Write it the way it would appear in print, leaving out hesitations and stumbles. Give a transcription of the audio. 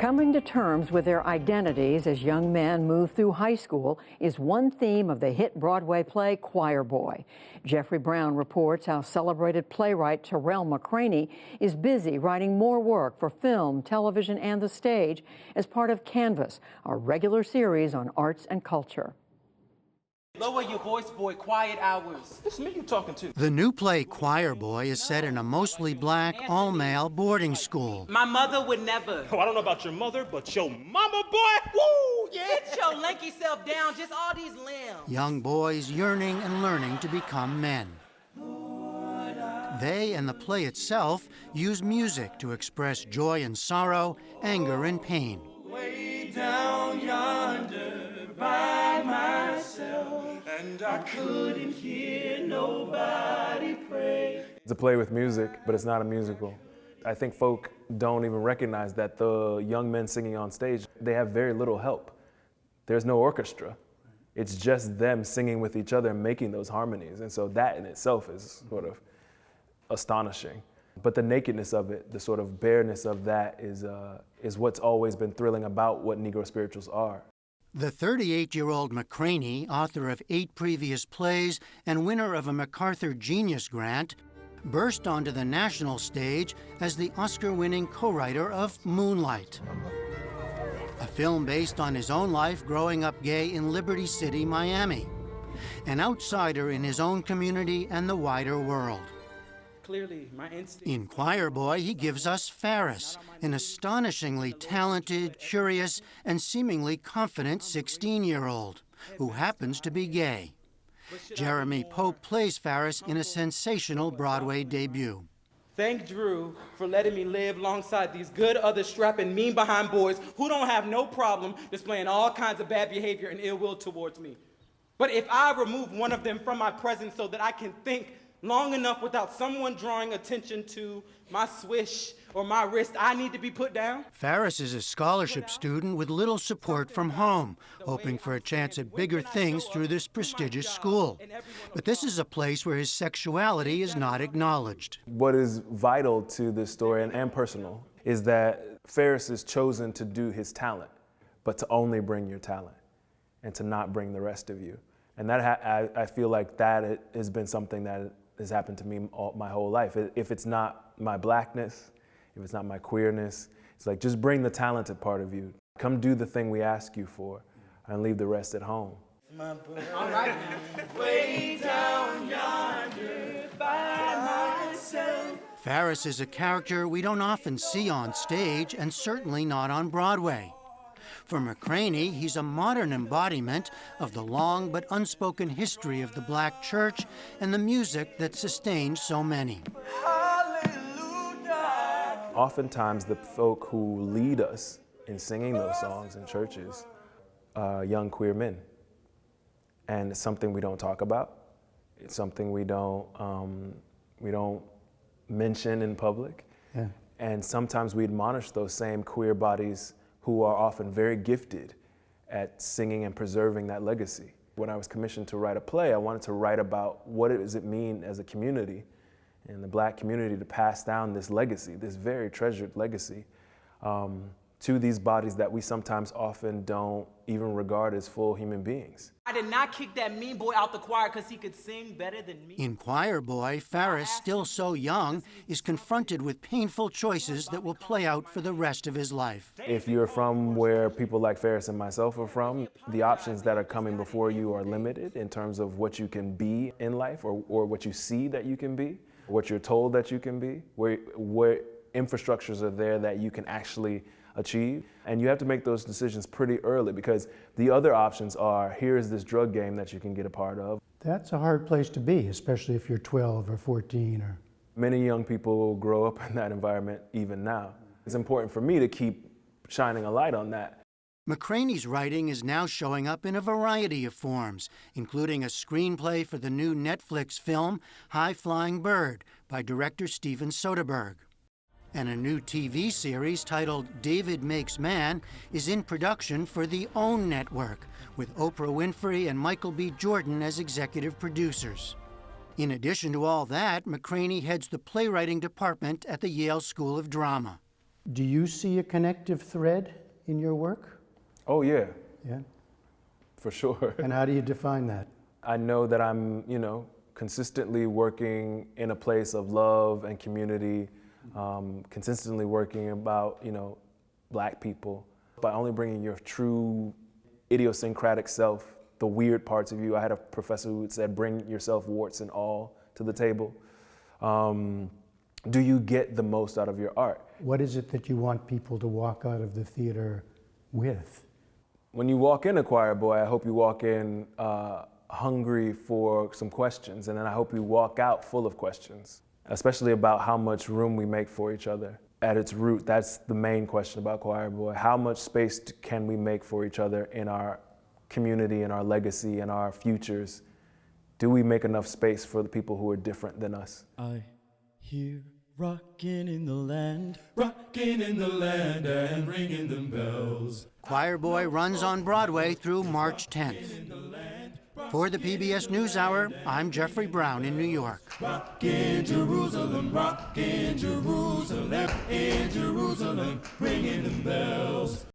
Coming to terms with their identities as young men move through high school is one theme of the hit Broadway play Choir Boy. Jeffrey Brown reports how celebrated playwright Terrell McCraney is busy writing more work for film, television, and the stage as part of Canvas, a regular series on arts and culture. Lower your voice, boy. Quiet hours. It's me you talking to. The new play Choir Boy is set in a mostly black, all-male boarding school. My mother would never. Oh, I don't know about your mother, but your mama, boy, woo, yeah. Sit your lanky self down, just all these limbs. Young boys yearning and learning to become men. They and the play itself use music to express joy and sorrow, anger and pain. Way down yonder by myself, and I couldn't hear nobody pray. It's a play with music, but it's not a musical. I think folk don't even recognize that the young men singing on stage, they have very little help. There's no orchestra. It's just them singing with each other and making those harmonies. And so that in itself is sort of astonishing. But the nakedness of it, the sort of bareness of that is what's always been thrilling about what Negro spirituals are. The 38-year-old McCraney, author of 8 previous plays and winner of a MacArthur Genius Grant, burst onto the national stage as the Oscar-winning co-writer of Moonlight, a film based on his own life growing up gay in Liberty City, Miami, an outsider in his own community and the wider world. Clearly, my instinct. In Choir Boy, he gives us Ferris, an astonishingly talented, curious, and seemingly confident 16-year-old who happens to be gay. Jeremy Pope plays Ferris in a sensational Broadway debut. Thank Drew for letting me live alongside these good other strapping mean behind boys who don't have no problem displaying all kinds of bad behavior and ill will towards me. But if I remove one of them from my presence so that I can think long enough without someone drawing attention to my swish or my wrist, I need to be put down. Ferris is a scholarship student with little support from home, hoping for a chance at bigger things through this prestigious school. But this is a place where his sexuality is not acknowledged. What is vital to this story and personal is that Ferris has chosen to do his talent, but to only bring your talent and to not bring the rest of you. And that I feel like that has been something that has happened to me my whole life. If it's not my blackness, if it's not my queerness, it's like, just bring the talented part of you. Come do the thing we ask you for and leave the rest at home. All right. Way down yonder by myself. Ferris is a character we don't often see on stage and certainly not on Broadway. For McCraney, he's a modern embodiment of the long but unspoken history of the black church and the music that sustained so many. Hallelujah. Oftentimes, the folk who lead us in singing those songs in churches are young queer men. And it's something we don't talk about. It's something we don't mention in public. Yeah. And sometimes we admonish those same queer bodies who are often very gifted at singing and preserving that legacy. When I was commissioned to write a play, I wanted to write about what does it mean as a community, in the black community, to pass down this legacy, this very treasured legacy, to these bodies that we sometimes often don't even regard as full human beings. I did not kick that mean boy out the choir because he could sing better than me. In Choir Boy, Ferris, still so young, is confronted with painful choices that will play out for the rest of his life. If you're from where people like Ferris and myself are from, the options that are coming before you are limited in terms of what you can be in life or what you see that you can be, what you're told that you can be, where infrastructures are there that you can actually achieve. And you have to make those decisions pretty early, because the other options are, here's this drug game that you can get a part of. That's a hard place to be, especially if you're 12 or 14 or... Many young people grow up in that environment even now. It's important for me to keep shining a light on that. McCraney's writing is now showing up in a variety of forms, including a screenplay for the new Netflix film High Flying Bird by director Steven Soderbergh. And a new TV series titled David Makes Man is in production for the OWN network, with Oprah Winfrey and Michael B. Jordan as executive producers. In addition to all that, McCraney heads the playwriting department at the Yale School of Drama. Do you see a connective thread in your work? Oh, yeah, Yeah. for sure. And how do you define that? I know that I'm, consistently working in a place of love and community, consistently working about, Black people. By only bringing your true idiosyncratic self, the weird parts of you. I had a professor who said, bring yourself warts and all to the table. Do you get the most out of your art? What is it that you want people to walk out of the theater with? When you walk in a Choir Boy, I hope you walk in hungry for some questions, and then I hope you walk out full of questions, especially about how much room we make for each other. At its root, that's the main question about Choir Boy. How much space can we make for each other in our community, in our legacy, in our futures? Do we make enough space for the people who are different than us? I hear rockin' in the land and ringing them bells. Choir Boy runs on Broadway through March 10th. For the PBS NewsHour, I'm Jeffrey Brown in New York. In Jerusalem, ringing them bells.